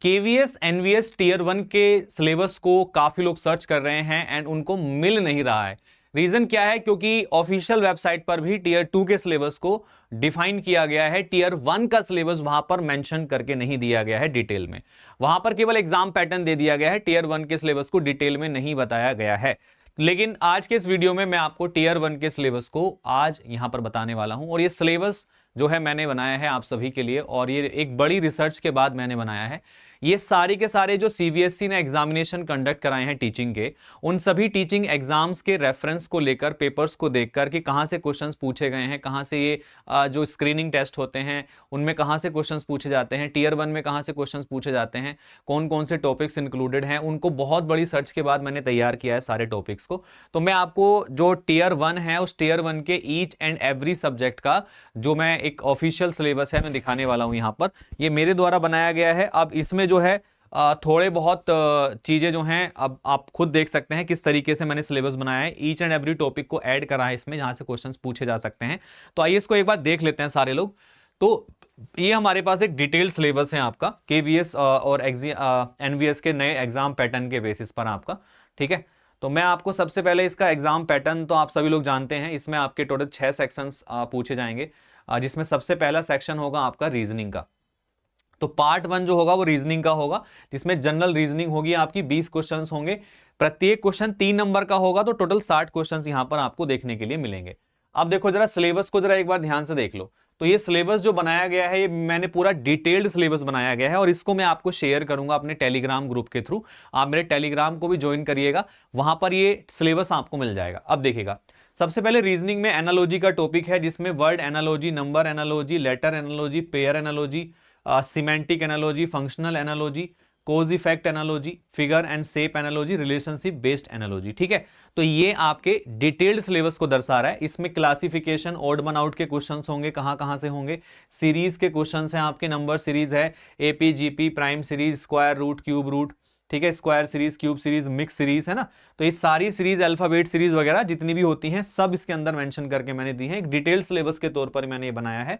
KVS NVS tier 1 के syllabus को काफी लोग सर्च कर रहे हैं एंड उनको मिल नहीं रहा है। रीजन क्या है? क्योंकि ऑफिशियल वेबसाइट पर भी टीयर 2 के सिलेबस को डिफाइन किया गया है, टीयर 1 का सिलेबस वहां पर मेंशन करके नहीं दिया गया है डिटेल में। वहां पर केवल एग्जाम पैटर्न दे दिया गया है, टीयर 1 के सिलेबस को डिटेल में नहीं बताया गया है। लेकिन आज के इस वीडियो में मैं आपको टीयर 1 के सिलेबस को आज यहां पर बताने वाला हूं। और ये सिलेबस जो है मैंने बनाया है आप सभी के लिए, और ये एक बड़ी रिसर्च के बाद मैंने बनाया है। ये सारे के सारे जो सीबीएसई ने एग्जामिनेशन कंडक्ट कराए हैं टीचिंग के, उन सभी टीचिंग एग्जाम्स के रेफरेंस को लेकर, पेपर्स को देखकर कि कहां से क्वेश्चंस पूछे गए हैं, कहां से ये जो स्क्रीनिंग टेस्ट होते हैं उनमें कहां से क्वेश्चंस पूछे जाते हैं, टीयर 1 में कहां से क्वेश्चंस पूछे जाते हैं, कौन कौन से टॉपिक्स इंक्लूडेड हैं, उनको बहुत बड़ी सर्च के बाद मैंने तैयार किया है सारे टॉपिक्स को। तो मैं आपको जो टीयर 1 है उस टीयर 1 के ईच एंड एवरी सब्जेक्ट का जो मैं एक ऑफिशियल सिलेबस है मैं दिखाने वाला हूं। यहां पर ये मेरे द्वारा बनाया गया है। अब इसमें जो है थोड़े बहुत चीजें जो हैं अब आप खुद देख सकते हैं किस तरीके से मैंने सिलेबस बनाया है। ईच एंड एवरी टॉपिक को ऐड करा है इसमें, जहां से क्वेश्चंस पूछे जा सकते हैं। तो आइए इसको एक बार देख लेते हैं सारे लोग। तो ये हमारे पास एक डिटेल्ड सिलेबस है आपका केवीएस और एनवीएस के नए एग्जाम पैटर्न के बेसिस पर आपका, ठीक है। तो मैं आपको सबसे पहले इसका एग्जाम पैटर्न तो आप सभी लोग जानते हैं। इसमें आपके टोटल 6 सेक्शंस पूछे जाएंगे, जिसमें सबसे पहला सेक्शन होगा आपका रीजनिंग का। तो पार्ट 1 जो होगा वो रीजनिंग का होगा, जिसमें जनरल रीजनिंग होगी आपकी। 20 क्वेश्चंस होंगे, प्रत्येक क्वेश्चन 3 नंबर का होगा, तो टोटल 60 क्वेश्चंस यहां पर आपको देखने के लिए मिलेंगे। अब देखो जरा सिलेबस को जरा एक बार ध्यान से देख लो। तो ये सिलेबस जो बनाया गया है, ये मैंने पूरा डिटेल्ड सिलेबस बनाया गया है, और इसको मैं आपको शेयर करूंगा अपने टेलीग्राम ग्रुप के थ्रू। आप मेरे टेलीग्राम को भी ज्वाइन करिएगा, वहां पर ये सिलेबस आपको मिल जाएगा। अब देखिएगा, सबसे पहले रीजनिंग में एनालॉजी का टॉपिक है, जिसमें word analogy, number analogy, letter analogy, pair analogy, semantic analogy, functional analogy, cause effect analogy, figure and shape analogy, relationship based analogy, ठीक है। तो ये आपके डिटेल्ड सिलेबस को दर्शा रहा है। इसमें क्लासिफिकेशन, ऑड वन आउट के क्वेश्चंस होंगे, कहां कहां से होंगे, सीरीज के क्वेश्चंस हैं आपके, नंबर सीरीज है, AP, GP, prime series, square root, cube root, ठीक है, square series, cube series, mix series, है ना। तो ये सारी सीरीज, अल्फाबेट सीरीज वगैरह जितनी भी होती हैं सब इसके अंदर मेंशन करके मैंने दी है। एक डिटेल्ड सिलेबस के तौर पर मैंने ये बनाया है।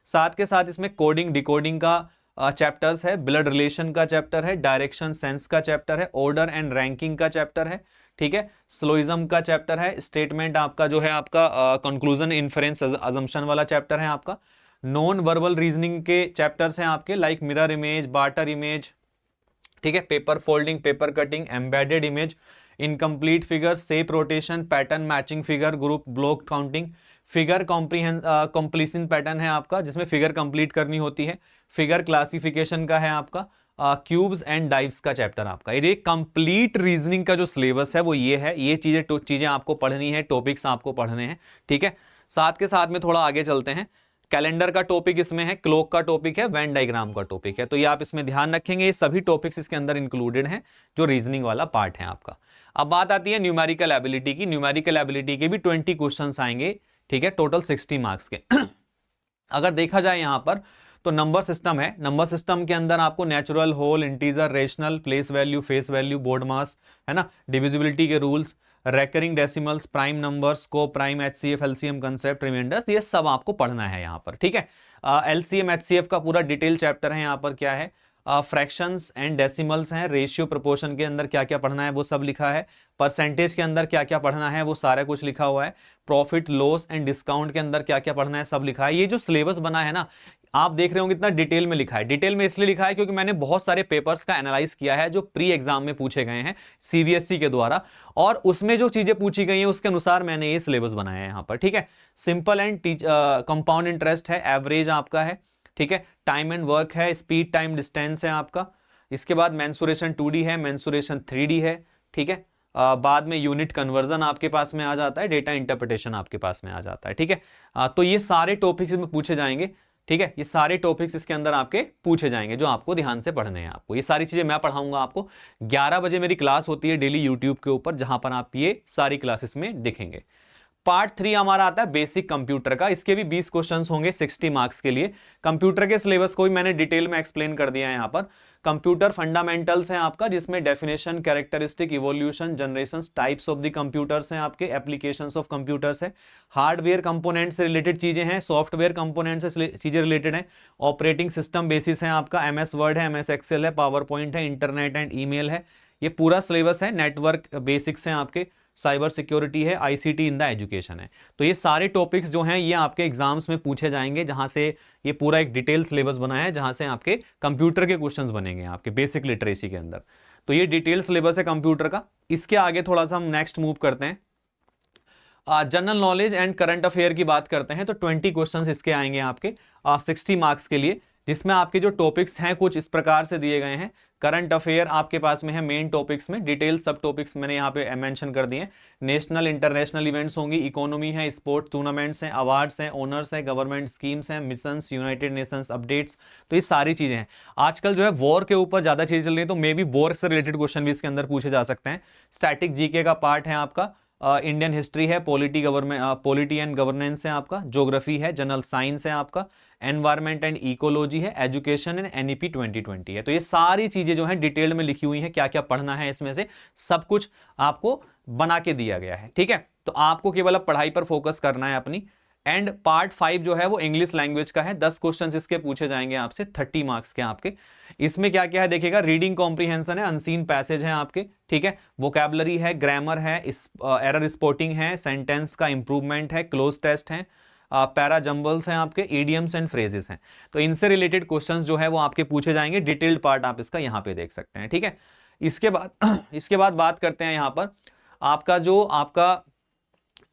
साथ के साथ इसमें कोडिंग, डिकोडिंग का चैप्टर्स है, ब्लड रिलेशन का चैप्टर है, डायरेक्शन सेंस का चैप्टर है, ऑर्डर एंड रैंकिंग का चैप्टर है, ठीक है, स्लोइज्म का चैप्टर है, स्टेटमेंट आपका जो है आपका कंक्लूजन, इन्फरेंस, अजम्पशन वाला चैप्टर है आपका। नॉन वर्बल रीजनिंग के चैप्टर्स हैं आपके, like mirror image, barter image, ठीक है, paper folding, paper cutting, embedded image, incomplete figure, shape rotation, pattern matching figure, group block counting, figure completion pattern है आपका, जिसमें फिगर कंप्लीट करनी होती है, फिगर क्लासिफिकेशन का है आपका, क्यूब्स एंड डाइव्स का चैप्टर आपका। ये कंप्लीट रीजनिंग का जो सिलेबस है वो ये है। ये चीजें आपको पढ़नी है, टॉपिक्स आपको पढ़ने हैं, ठीक है। साथ के साथ में थोड़ा आगे चलते हैं। कैलेंडर का टॉपिक इसमें है, क्लॉक का टॉपिक है, वेन डायग्राम का टॉपिक है। तो ये आप इसमें ध्यान रखेंगे, ये सभी टॉपिक्स इसके अंदर इंक्लूडेड हैं जो रीजनिंग वाला पार्ट है आपका। अब बात आती है न्यूमेरिकल एबिलिटी की। न्यूमेरिकल एबिलिटी के भी 20 क्वेश्चंस आएंगे, ठीक है, टोटल 60 मार्क्स के। अगर देखा जाए यहां पर तो नंबर सिस्टम है। नंबर सिस्टम के अंदर आपको natural, whole, integer, rational, place value, face value, BODMAS, है ना, डिविजिबिलिटी के rules, recurring decimals, prime numbers, coprime, HCF, LCM concept, remainders, ये सब आपको पढ़ना है यहाँ पर, ठीक है। एलसीएम, एचसीएफ का पूरा डिटेल चैप्टर है यहाँ पर। क्या है, फ्रैक्शंस एंड डेसिमल्स हैं, रेशियो प्रोपोर्शन के अंदर क्या क्या पढ़ना है वो सब लिखा है, परसेंटेज के अंदर क्या क्या पढ़ना है वो सारा कुछ लिखा हुआ है, प्रॉफिट लॉस एंड डिस्काउंट के अंदर क्या क्या पढ़ना है सब लिखा है। ये जो सिलेबस बना है ना, आप देख रहे होंगे कितना डिटेल में लिखा है। डिटेल में इसलिए लिखा है क्योंकि मैंने बहुत सारे पेपर्स का एनालाइज किया है जो प्री एग्जाम में पूछे गए हैं सीबीएसई के द्वारा, और उसमें जो चीजें पूछी गई हैं उसके अनुसार मैंने ये सिलेबस बनाया है यहाँ पर, ठीक है। सिंपल एंड कंपाउंड इंटरेस्ट है, एवरेज आपका है, ठीक है, टाइम एंड वर्क है, स्पीड टाइम डिस्टेंस है आपका। इसके बाद मेंसुरेशन 2D है, मेंसुरेशन 3D है, ठीक है। बाद में यूनिट कन्वर्जन आपके पास में आ जाता है, डेटा इंटरप्रिटेशन आपके पास में आ जाता है, ठीक है। तो ये सारे टॉपिक्स इसमें पूछे जाएंगे, ठीक है। ये सारे टॉपिक्स इसके अंदर आपके पूछे जाएंगे जो आपको ध्यान से पढ़ने हैं। आपको ये सारी चीजें मैं पढ़ाऊंगा आपको। 11 बजे मेरी क्लास होती है डेली यूट्यूब के ऊपर, जहां पर आप ये सारी क्लासेस में दिखेंगे। पार्ट 3 हमारा आता है बेसिक कंप्यूटर का, इसके भी 20 क्वेश्चंस होंगे 60 मार्क्स के लिए। कंप्यूटर के सिलेबस को भी मैंने डिटेल में एक्सप्लेन कर दिया है यहाँ पर। कंप्यूटर फंडामेंटल्स है आपका, जिसमें definition, characteristic, evolution, generations, types of the computers हैं आपके, एप्लीकेशंस ऑफ कंप्यूटर्स है, हार्डवेयर कंपोनेंट से रिलेटेड चीजें हैं, सॉफ्टवेयर कंपोनेंट से चीजें रिलेटेड हैं, ऑपरेटिंग सिस्टम बेसिस है आपका, MS वर्ड है, MS एक्सेल है, पावर पॉइंट है, इंटरनेट एंड ईमेल है, ये पूरा सिलेबस है। नेटवर्क बेसिक्स हैं आपके, साइबर सिक्योरिटी है, ICT इन द एजुकेशन है। तो ये सारे टॉपिक्स जो हैं ये आपके एग्जाम्स में पूछे जाएंगे, जहां से ये पूरा एक डिटेल सिलेबस बना है, जहां से आपके कंप्यूटर के क्वेश्चंस बनेंगे आपके बेसिक लिटरेसी के अंदर। तो ये डिटेल सिलेबस है कंप्यूटर का। इसके आगे थोड़ा सा हम नेक्स्ट मूव करते हैं, general knowledge and current affair की बात करते हैं। तो 20 क्वेश्चंस इसके आएंगे आपके 60 मार्क्स के लिए, जिसमें आपके जो टॉपिक्स हैं कुछ इस प्रकार से दिए गए हैं। करंट अफेयर आपके पास में है मेन टॉपिक्स में, डिटेल सब टॉपिक्स मैंने यहाँ पे मेंशन कर दिए हैं। नेशनल इंटरनेशनल इवेंट्स होंगी, इकोनॉमी है, स्पोर्ट टूर्नामेंट्स हैं, अवार्ड्स हैं, ओनर्स हैं, गवर्नमेंट स्कीम्स हैं, मिशंस, यूनाइटेड नेशंस अपडेट्स, तो ये सारी चीजें हैं। आजकल जो है वॉर के ऊपर ज्यादा चीजें चल रही है, तो मे बी वॉर से रिलेटेड क्वेश्चन भी इसके अंदर पूछे जा सकते हैं। स्टैटिक जीके का पार्ट है आपका, इंडियन हिस्ट्री है, पॉलिटी एंड गवर्नेंस है आपका, ज्योग्राफी है, जनरल साइंस है आपका, एनवायरमेंट एंड इकोलॉजी है, एजुकेशन एंड NEP 2020 है। तो ये सारी चीजें जो हैं डिटेल में लिखी हुई हैं, क्या क्या पढ़ना है इसमें से सब कुछ आपको बना के दिया गया है। ठीक है, तो आपको केवल अब पढ़ाई पर फोकस करना है अपनी। एंड पार्ट 5 जो है वो इंग्लिश लैंग्वेज का है, 10 क्वेश्चंस इसके पूछे जाएंगे आपसे, 30 मार्क्स के आपके। इसमें क्या क्या है देखिएगा, रीडिंग कॉम्प्रीहेंशन है, अनसीन पैसेज है आपके, ठीक है, वोकैबुलरी है, ग्रामर है, एरर स्पॉटिंग है, सेंटेंस का इंप्रूवमेंट है, क्लोज टेस्ट है, पैरा जंबल्स हैं आपके, इडियम्स एंड फ्रेजेस हैं। तो इनसे रिलेटेड क्वेश्चंस जो है वो आपके पूछे जाएंगे। डिटेल्ड पार्ट आप इसका यहाँ पे देख सकते हैं। ठीक है, इसके बाद बात करते हैं यहाँ पर आपका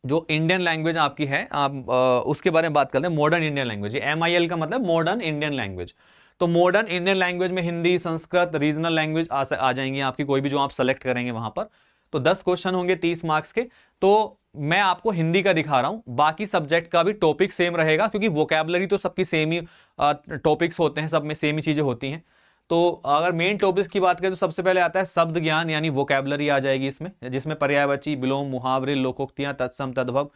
जो इंडियन लैंग्वेज आपकी है, आप उसके बारे में बात करते हैं। मॉडर्न इंडियन लैंग्वेज, MIL का मतलब मॉडर्न इंडियन लैंग्वेज। तो मॉडर्न इंडियन लैंग्वेज में हिंदी, संस्कृत, रीजनल लैंग्वेज आ जाएंगी आपकी, कोई भी जो आप सेलेक्ट करेंगे वहां पर। तो 10 क्वेश्चन होंगे 30 मार्क्स के। तो मैं आपको हिंदी का दिखा रहा हूं, बाकी सब्जेक्ट का भी टॉपिक सेम रहेगा, क्योंकि वोकैबुलरी तो सबकी सेम ही टॉपिक्स होते हैं, सब में सेम ही चीजें होती हैं। तो अगर मेन टॉपिक्स की बात करें तो सबसे पहले आता है शब्द ज्ञान, यानी वोकैबुलरी आ जाएगी इसमें, जिसमें पर्यायवाची, विलोम, मुहावरे, लोकोक्तियां, तत्सम, तद्भव।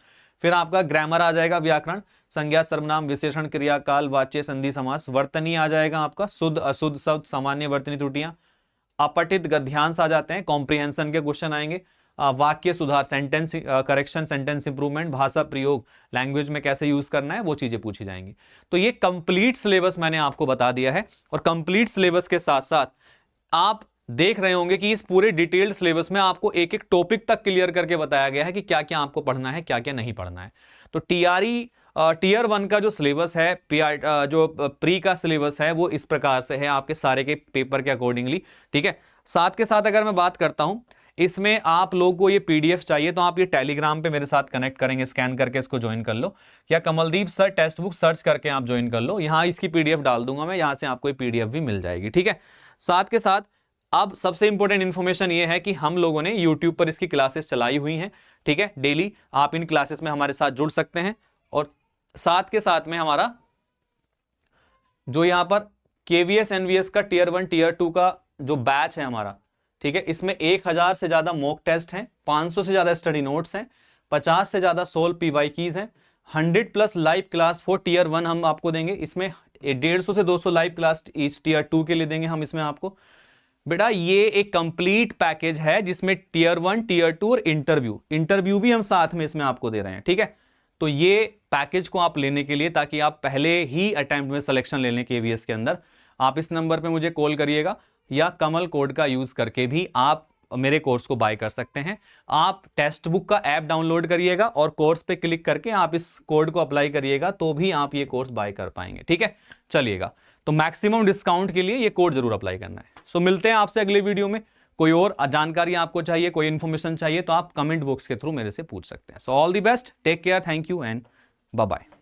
फिर आपका ग्रामर आ जाएगा, व्याकरण, संज्ञा, सर्वनाम, विशेषण, क्रियाकाल, वाच्य, संधि, समास। वर्तनी आ जाएगा आपका, शुद्ध अशुद्ध शब्द, सामान्य वर्तनी त्रुटियां। अपठित गद्यांश आ जाते हैं, कॉम्प्रिहेंशन के क्वेश्चन आएंगे। वाक्य सुधार, सेंटेंस करेक्शन, सेंटेंस इंप्रूवमेंट, भाषा प्रयोग, लैंग्वेज में कैसे यूज करना है, वो चीजें पूछी जाएंगी। तो ये कंप्लीट सिलेबस मैंने आपको बता दिया है। और कंप्लीट सिलेबस के साथ साथ आप देख रहे होंगे कि इस पूरे डिटेल्ड सिलेबस में आपको एक एक टॉपिक तक क्लियर करके बताया गया है कि क्या क्या आपको पढ़ना है, क्या क्या नहीं पढ़ना है। तो टीयर 1 का जो सिलेबस है, जो प्री का सिलेबस है, वो इस प्रकार से है आपके सारे के पेपर के अकॉर्डिंगली। ठीक है, साथ के साथ अगर मैं बात करता हूं, इसमें आप लोगों को ये PDF चाहिए तो आप ये टेलीग्राम पे मेरे साथ कनेक्ट करेंगे, स्कैन करके इसको ज्वाइन कर लो, या Kamaldeep sir text book search करके आप ज्वाइन कर लो। यहां इसकी PDF डाल दूंगा मैं, यहां से आपको ये PDF भी मिल जाएगी। ठीक है, साथ के साथ अब सबसे इंपॉर्टेंट इंफॉर्मेशन ये है कि हम लोगों ने YouTube पर इसकी क्लासेस चलाई हुई हैं। ठीक है, डेली आप इन क्लासेस में हमारे साथ जुड़ सकते हैं। और साथ के साथ में हमारा जो यहां पर KVS NVS का टीयर 1 टीयर 2 का जो बैच है हमारा, ठीक है, इसमें 1000 से ज्यादा मॉक टेस्ट हैं, 500 से ज्यादा स्टडी नोट्स हैं, 50 से ज्यादा सोल्व PYQs हैं, 100+ लाइव क्लास फॉर टीयर 1 हम आपको देंगे। इसमें 150 से 200 लाइव क्लास इस टीयर 2 के लिए देंगे हम इसमें आपको। बेटा ये एक कंप्लीट पैकेज है जिसमें टीयर 1 टीयर 2 और इंटरव्यू भी हम साथ में इसमें आपको दे रहे हैं। ठीक है, तो ये पैकेज को आप लेने के लिए, ताकि आप पहले ही अटेम्प्ट में सिलेक्शन ले लें KVS के अंदर, आप इस नंबर पे मुझे कॉल करिएगा, या कमल कोड का यूज करके भी आप मेरे कोर्स को बाय कर सकते हैं। आप टेक्स्ट बुक का ऐप डाउनलोड करिएगा और कोर्स पे क्लिक करके आप इस कोड को अप्लाई करिएगा, तो भी आप ये कोर्स बाय कर पाएंगे। ठीक है, चलिएगा, तो मैक्सिमम डिस्काउंट के लिए ये कोड जरूर अप्लाई करना है। सो मिलते हैं आपसे अगले वीडियो में। कोई और जानकारी आपको चाहिए, कोई इंफॉर्मेशन चाहिए, तो आप कमेंट बॉक्स के थ्रू मेरे से पूछ सकते हैं। So all the best, take care, thank you and bye bye.